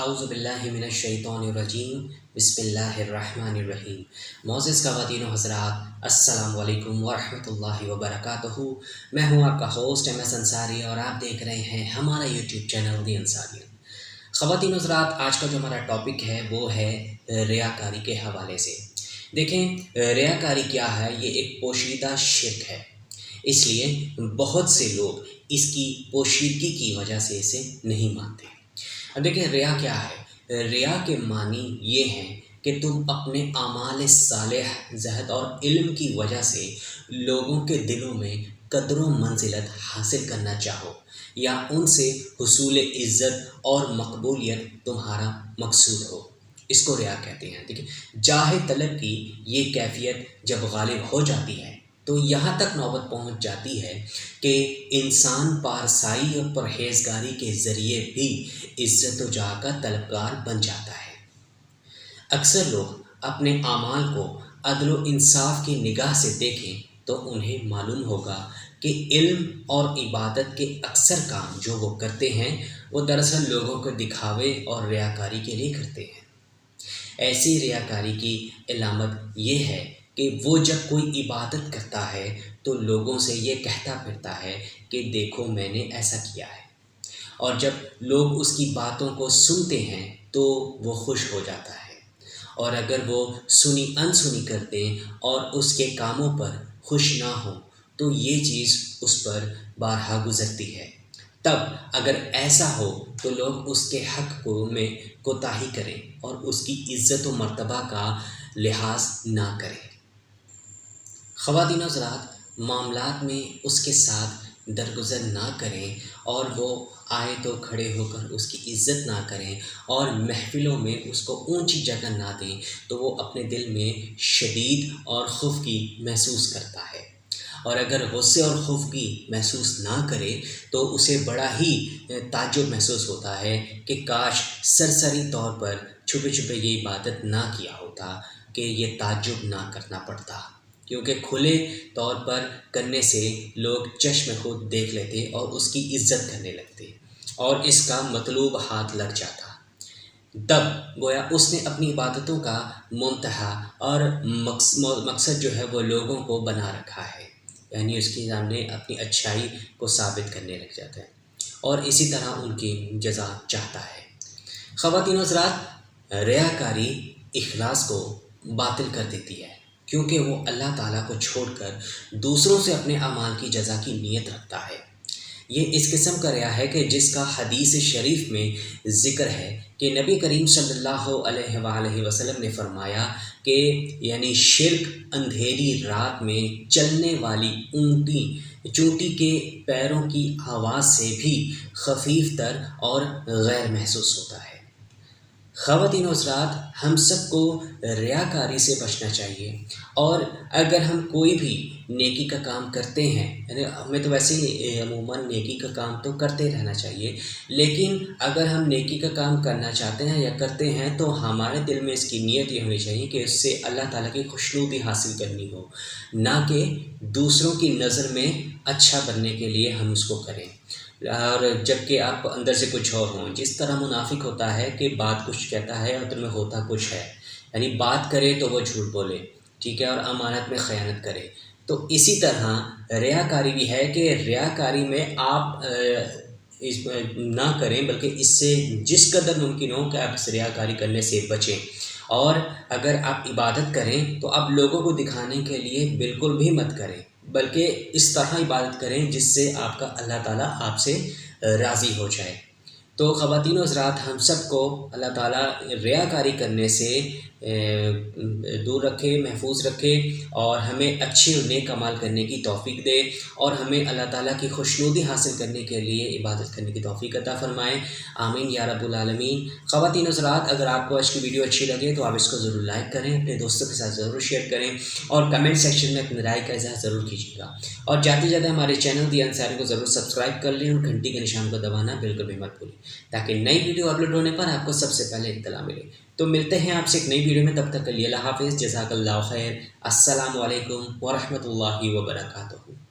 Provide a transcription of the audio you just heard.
اعوذ باللہ من الشیطان الرجیم بسم اللہ الرحمن الرحیم۔ معزز خواتین و حضرات، السلام علیکم ورحمۃ اللہ وبرکاتہ۔ میں ہوں آپ کا ہوسٹ MS انصاری اور آپ دیکھ رہے ہیں ہمارا یوٹیوب چینل دی انصاریت۔ خواتین و حضرات، آج کا جو ہمارا ٹاپک ہے وہ ہے ریاکاری کے حوالے سے۔ دیکھیں، ریاکاری کیا ہے؟ یہ ایک پوشیدہ شرک ہے، اس لیے بہت سے لوگ اس کی پوشیدگی کی وجہ سے اسے نہیں مانتے۔ اب دیکھیں، ریا کیا ہے؟ ریا کے معنی یہ ہیں کہ تم اپنے اعمال صالح، زہد اور علم کی وجہ سے لوگوں کے دلوں میں قدر و منزلت حاصل کرنا چاہو، یا ان سے حصول عزت اور مقبولیت تمہارا مقصود ہو۔ اس کو ریا کہتے ہیں۔ دیکھیں، جاہ طلب کی یہ کیفیت جب غالب ہو جاتی ہے تو یہاں تک نوبت پہنچ جاتی ہے کہ انسان پارسائی اور پرہیزگاری کے ذریعے بھی عزت و جاہ کا طلبگار بن جاتا ہے۔ اکثر لوگ اپنے اعمال کو عدل و انصاف کی نگاہ سے دیکھیں تو انہیں معلوم ہوگا کہ علم اور عبادت کے اکثر کام جو وہ کرتے ہیں وہ دراصل لوگوں کو دکھاوے اور ریاکاری کے لیے کرتے ہیں۔ ایسی ریاکاری کی علامت یہ ہے کہ وہ جب کوئی عبادت کرتا ہے تو لوگوں سے یہ کہتا پھرتا ہے کہ دیکھو میں نے ایسا کیا ہے، اور جب لوگ اس کی باتوں کو سنتے ہیں تو وہ خوش ہو جاتا ہے، اور اگر وہ سنی انسنی کر دیں اور اس کے کاموں پر خوش نہ ہوں تو یہ چیز اس پر بارہا گزرتی ہے۔ تب اگر ایسا ہو تو لوگ اس کے حق میں کوتاہی کریں اور اس کی عزت و مرتبہ کا لحاظ نہ کریں۔ خواتین و حضرات، معاملات میں اس کے ساتھ درگزر نہ کریں، اور وہ آئے تو کھڑے ہو کر اس کی عزت نہ کریں اور محفلوں میں اس کو اونچی جگہ نہ دیں تو وہ اپنے دل میں شدید اور خفگی محسوس کرتا ہے، اور اگر غصے اور خفگی محسوس نہ کرے تو اسے بڑا ہی تعجب محسوس ہوتا ہے کہ کاش سرسری طور پر چھپے چھپے یہ عبادت نہ کیا ہوتا، کہ یہ تعجب نہ کرنا پڑتا، کیونکہ کھلے طور پر کرنے سے لوگ چشم خود دیکھ لیتے اور اس کی عزت کرنے لگتے اور اس کا مطلوب ہاتھ لگ جاتا۔ تب گویا اس نے اپنی عبادتوں کا منتہا اور مقصد جو ہے وہ لوگوں کو بنا رکھا ہے، یعنی اس کے سامنے اپنی اچھائی کو ثابت کرنے لگ جاتا ہے، اور اسی طرح ان کی جزا چاہتا ہے۔ خواتین و حضرات، ریاکاری اخلاص کو باطل کر دیتی ہے، کیونکہ وہ اللہ تعالیٰ کو چھوڑ کر دوسروں سے اپنے اعمال کی جزا کی نیت رکھتا ہے۔ یہ اس قسم کا ریا ہے کہ جس کا حدیث شریف میں ذکر ہے کہ نبی کریم صلی اللہ علیہ وآلہ وسلم نے فرمایا کہ یعنی شرک اندھیری رات میں چلنے والی چونٹی کے پیروں کی آواز سے بھی خفیف تر اور غیر محسوس ہوتا ہے۔ خواتین و حضرات، ہم سب کو ریاکاری سے بچنا چاہیے، اور اگر ہم کوئی بھی نیکی کا کام کرتے ہیں، یعنی ہمیں تو ویسے ہی عموماً نیکی کا کام تو کرتے رہنا چاہیے، لیکن اگر ہم نیکی کا کام کرنا چاہتے ہیں یا کرتے ہیں تو ہمارے دل میں اس کی نیت یہ ہونی چاہیے کہ اس سے اللہ تعالیٰ کی خوشنودی حاصل کرنی ہو، نہ کہ دوسروں کی نظر میں اچھا بننے کے لیے ہم اس کو کریں، اور جبکہ آپ اندر سے کچھ اور ہوں۔ جس طرح منافق ہوتا ہے کہ بات کچھ کہتا ہے اور دل میں ہوتا کچھ ہے، یعنی بات کرے تو وہ جھوٹ بولے، ٹھیک ہے، اور امانت میں خیانت کرے، تو اسی طرح ریاکاری بھی ہے کہ ریاکاری میں آپ نہ کریں، بلکہ اس سے جس قدر ممکن ہو کہ آپ اس ریاکاری کرنے سے بچیں، اور اگر آپ عبادت کریں تو آپ لوگوں کو دکھانے کے لیے بالکل بھی مت کریں، بلکہ اس طرح عبادت کریں جس سے آپ کا اللہ تعالیٰ آپ سے راضی ہو جائے۔ تو خواتین و حضرات، ہم سب کو اللہ تعالیٰ ریاکاری کرنے سے دور رکھے، محفوظ رکھے، اور ہمیں اچھے و نیک اعمال کرنے کی توفیق دے، اور ہمیں اللہ تعالیٰ کی خوشنودی حاصل کرنے کے لیے عبادت کرنے کی توفیق عطا فرمائے، آمین یا رب العالمین۔ خواتین و حضرات، اگر آپ کو آج کی ویڈیو اچھی لگے تو آپ اس کو ضرور لائک کریں، اپنے دوستوں کے ساتھ ضرور شیئر کریں، اور کمنٹ سیکشن میں اپنی رائے کا اظہار ضرور کیجیے گا، اور جاتے جاتے ہمارے چینل دی انصاری کو ضرور سبسکرائب کر لیں، اور گھنٹی کے نشان کو دبانا بالکل بھی مت بھولیں، تاکہ نئی ویڈیو اپلوڈ ہونے پر آپ کو سب سے پہلے اطلاع ملے۔ تو ملتے ہیں آپ سے ایک نئی ویڈیو میں، تب تک کے لیے اللہ حافظ، جزاک اللہ خیر، السلام علیکم ورحمۃ اللہ وبرکاتہ۔